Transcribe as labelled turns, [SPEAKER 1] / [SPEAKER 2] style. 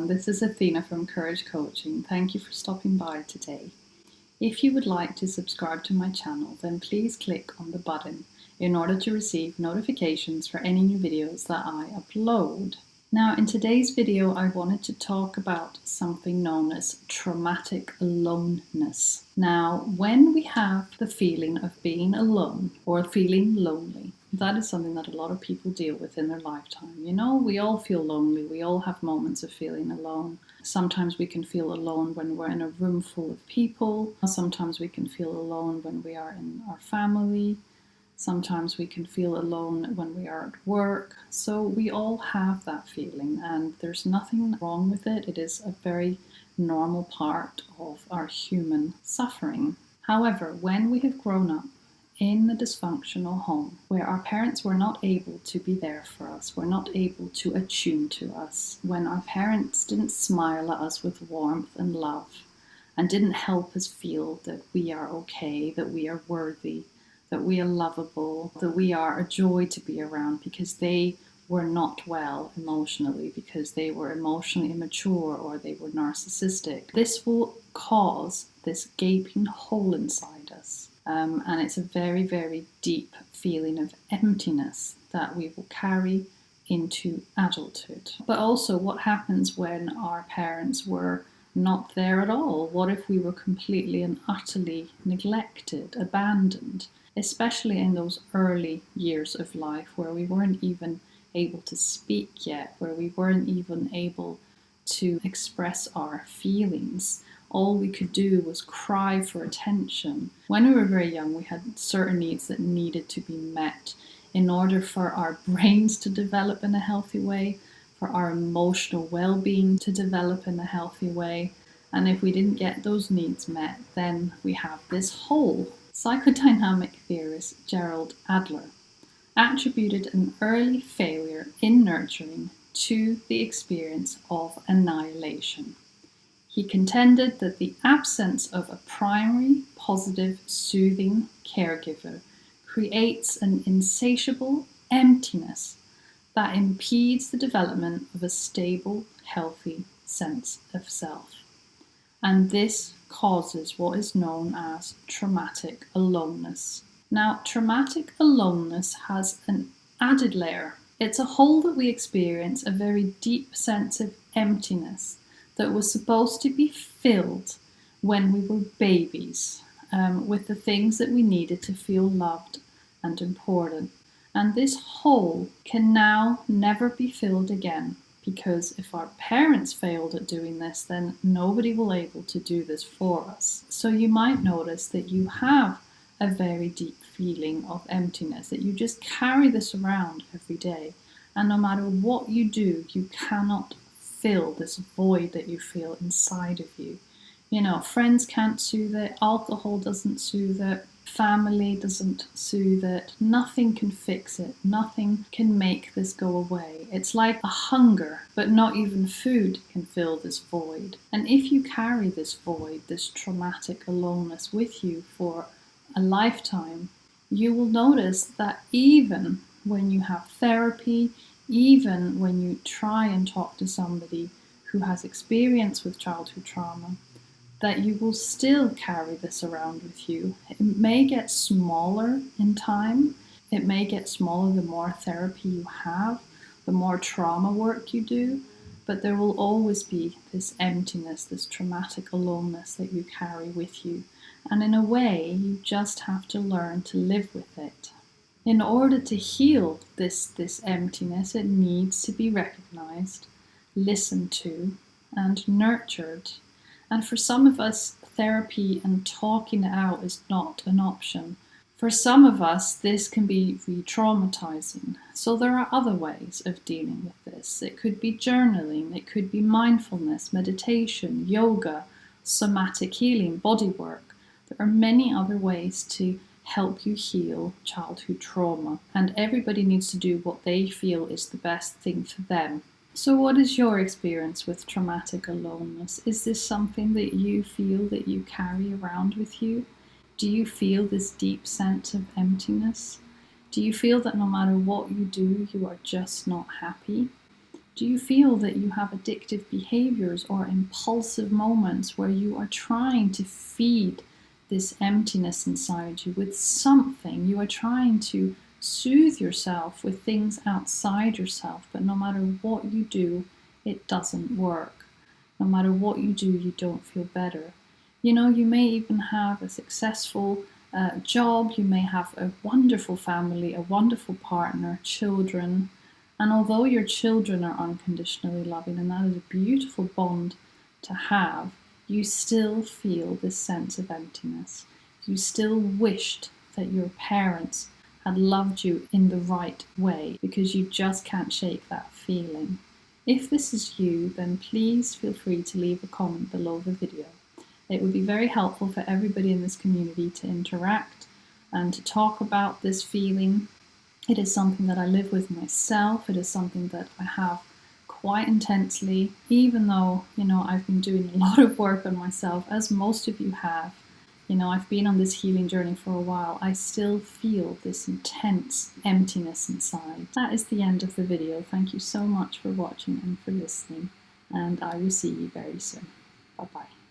[SPEAKER 1] everyone, this is Athena from Courage Coaching. Thank you for stopping by today. If you would like to subscribe to my channel, then please click on the button in order to receive notifications for any new videos that I upload. Now, in today's video, I wanted to talk about something known as traumatic aloneness. Now, when we have the feeling of being alone or feeling lonely, that is something that a lot of people deal with in their lifetime. You know, we all feel lonely. We all have moments of feeling alone. Sometimes we can feel alone when we're in a room full of people. Sometimes we can feel alone when we are in our family. Sometimes we can feel alone when we are at work. So we all have that feeling, and there's nothing wrong with it. It is a very normal part of our human suffering. However, when we have grown up in the dysfunctional home, where our parents were not able to be there for us, were not able to attune to us, when our parents didn't smile at us with warmth and love, and didn't help us feel that we are okay, that we are worthy, that we are lovable, that we are a joy to be around, because they were not well emotionally, because they were emotionally immature or they were narcissistic. This will cause this gaping hole inside us. And it's a very, very deep feeling of emptiness that we will carry into adulthood. But also, what happens when our parents were not there at all? What if we were completely and utterly neglected, abandoned, especially in those early years of life where we weren't even able to speak yet, where we weren't even able to express our feelings? All we could do was cry for attention. When we were very young, we had certain needs that needed to be met in order for our brains to develop in a healthy way, for our emotional well-being to develop in a healthy way. And if we didn't get those needs met, then we have this hole. Psychodynamic theorist Gerald Adler attributed an early failure in nurturing to the experience of annihilation. He contended that the absence of a primary, positive, soothing caregiver creates an insatiable emptiness that impedes the development of a stable, healthy sense of self. And this causes what is known as traumatic aloneness. Now, traumatic aloneness has an added layer. It's a hole that we experience, a very deep sense of emptiness that was supposed to be filled when we were babies, with the things that we needed to feel loved and important. And this hole can now never be filled again, because if our parents failed at doing this, then nobody will be able to do this for us. So you might notice that you have a very deep feeling of emptiness, that you just carry this around every day. And no matter what you do, you cannot fill this void that you feel inside of you. You know, friends can't soothe it, alcohol doesn't soothe it, family doesn't soothe it, nothing can fix it, nothing can make this go away. It's like a hunger, but not even food can fill this void. And if you carry this void, this traumatic aloneness with you for a lifetime, you will notice that even when you have therapy, even when you try and talk to somebody who has experience with childhood trauma, that you will still carry this around with you. It may get smaller in time. It may get smaller the more therapy you have, the more trauma work you do, but there will always be this emptiness, this traumatic aloneness that you carry with you. And in a way, you just have to learn to live with it. In order to heal this emptiness, it needs to be recognized, listened to, and nurtured. And for some of us, therapy and talking it out is not an option. For some of us, this can be re-traumatizing. So there are other ways of dealing with this. It could be journaling, it could be mindfulness, meditation, yoga, somatic healing, body work. There are many other ways to help you heal childhood trauma, and everybody needs to do what they feel is the best thing for them. So what is your experience with traumatic aloneness? Is this something that you feel that you carry around with you? Do you feel this deep sense of emptiness? Do you feel that no matter what you do, you are just not happy? Do you feel that you have addictive behaviors or impulsive moments where you are trying to feed this emptiness inside you with something? You are trying to soothe yourself with things outside yourself, but no matter what you do, it doesn't work. No matter what you do, you don't feel better. You know, you may even have a successful job, you may have a wonderful family, a wonderful partner, children, and although your children are unconditionally loving, and that is a beautiful bond to have, you still feel this sense of emptiness. You still wished that your parents had loved you in the right way because you just can't shake that feeling. If this is you, then please feel free to leave a comment below the video. It would be very helpful for everybody in this community to interact and to talk about this feeling. It is something that I live with myself. It is something that I have quite intensely, even though, I've been doing a lot of work on myself, as most of you have. I've been on this healing journey for a while. I still feel this intense emptiness inside. That is the end of the video. Thank you so much for watching and for listening, and I will see you very soon. Bye-bye.